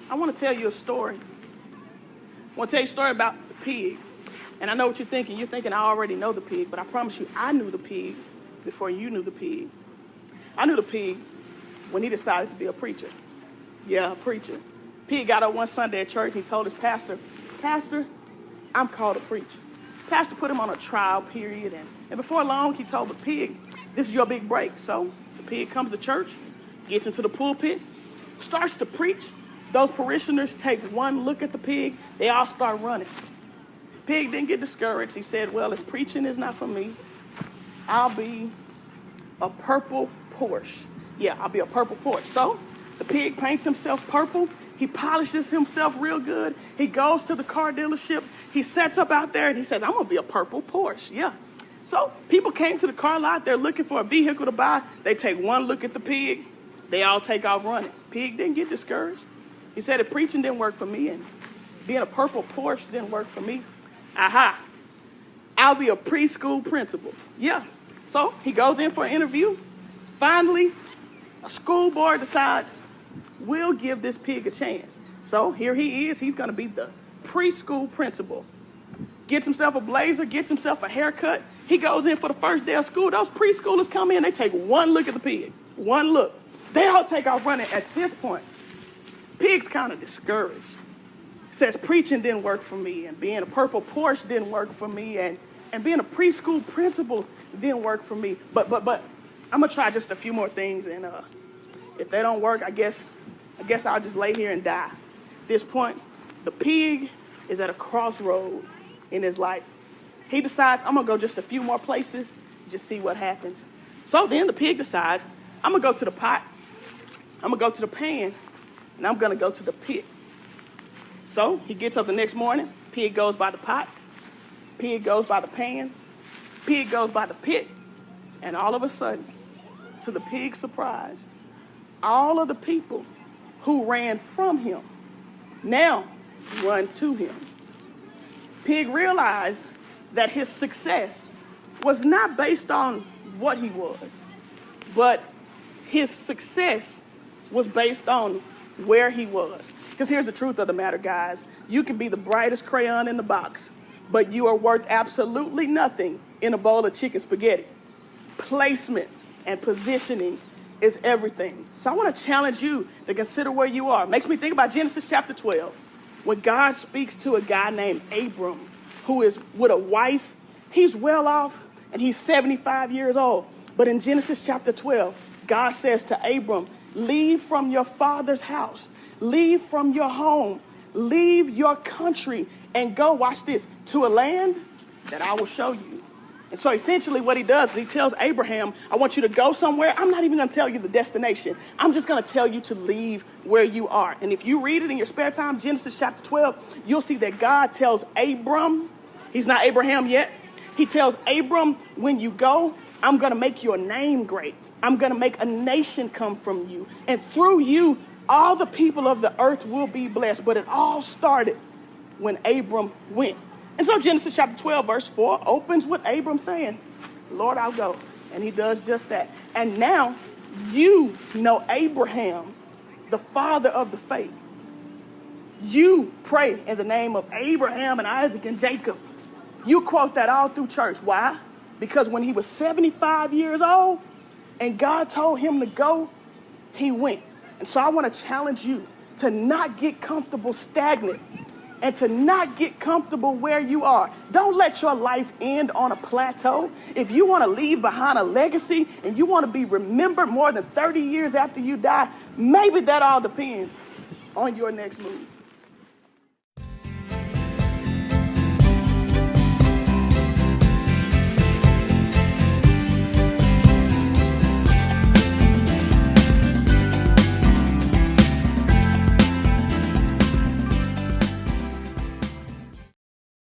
I want to tell you a story. I want to tell you a story about the pig. And I know what you're thinking. You're thinking I already know the pig, but I promise you, I knew the pig before you knew the pig. I knew the pig when he decided to be a preacher. Yeah, a preacher. Pig got up one Sunday at church. He told his pastor, Pastor, I'm called to preach. Pastor put him on a trial period. And before long, he told the pig, this is your big break. So the pig comes to church, gets into the pulpit, starts to preach. Those parishioners take one look at the pig. They all start running. Pig didn't get discouraged. He said, well, if preaching is not for me, I'll be a purple Porsche. Yeah, I'll be a purple Porsche. So the pig paints himself purple. He polishes himself real good. He goes to the car dealership. He sets up out there and he says, I'm going to be a purple Porsche. Yeah. So people came to the car lot. They're looking for a vehicle to buy. They take one look at the pig. They all take off running. Pig didn't get discouraged. He said, if preaching didn't work for me and being a purple Porsche didn't work for me, I'll be a preschool principal. Yeah. So he goes in for an interview. Finally, a school board decides, we'll give this pig a chance. So here he is. He's going to be the preschool principal. Gets himself a blazer, gets himself a haircut. He goes in for the first day of school. Those preschoolers come in. They take one look at the pig. One look. They all take off running. At this point, pig's kind of discouraged. Says preaching didn't work for me, and being a purple Porsche didn't work for me, and being a preschool principal didn't work for me. But I'm gonna try just a few more things, and if they don't work, I guess I'll just lay here and die. At this point, the pig is at a crossroad in his life. He decides, I'm gonna go just a few more places, just see what happens. So then the pig decides, I'm gonna go to the pot, I'm gonna go to the pan, and I'm gonna go to the pit. So he gets up the next morning, pig goes by the pot, pig goes by the pan, pig goes by the pit, and all of a sudden, to the pig's surprise, all of the people who ran from him now run to him. Pig realized that his success was not based on what he was, but his success was based on where he was. Because here's the truth of the matter, guys. You can be the brightest crayon in the box, but you are worth absolutely nothing in a bowl of chicken spaghetti. Placement and positioning is everything. So I want to challenge you to consider where you are. It makes me think about Genesis chapter 12, when God speaks to a guy named Abram, who is with a wife. He's well off, and he's 75 years old. But in Genesis chapter 12, God says to Abram, leave from your father's house, leave from your home, leave your country, and go, watch this, to a land that I will show you. And so essentially what he does is he tells Abraham, I want you to go somewhere. I'm not even going to tell you the destination. I'm just going to tell you to leave where you are. And if you read it in your spare time, Genesis chapter 12, you'll see that God tells Abram, he's not Abraham yet. He tells Abram, when you go, I'm going to make your name great. I'm going to make a nation come from you. And through you, all the people of the earth will be blessed. But it all started when Abram went. And so Genesis chapter 12, verse 4 opens with Abram saying, Lord, I'll go. And he does just that. And now you know Abraham, the father of the faith. You pray in the name of Abraham and Isaac and Jacob. You quote that all through church. Why? Because when he was 75 years old and God told him to go, he went. And so I want to challenge you to not get comfortable stagnant and to not get comfortable where you are. Don't let your life end on a plateau. If you want to leave behind a legacy and you want to be remembered more than 30 years after you die, maybe that all depends on your next move.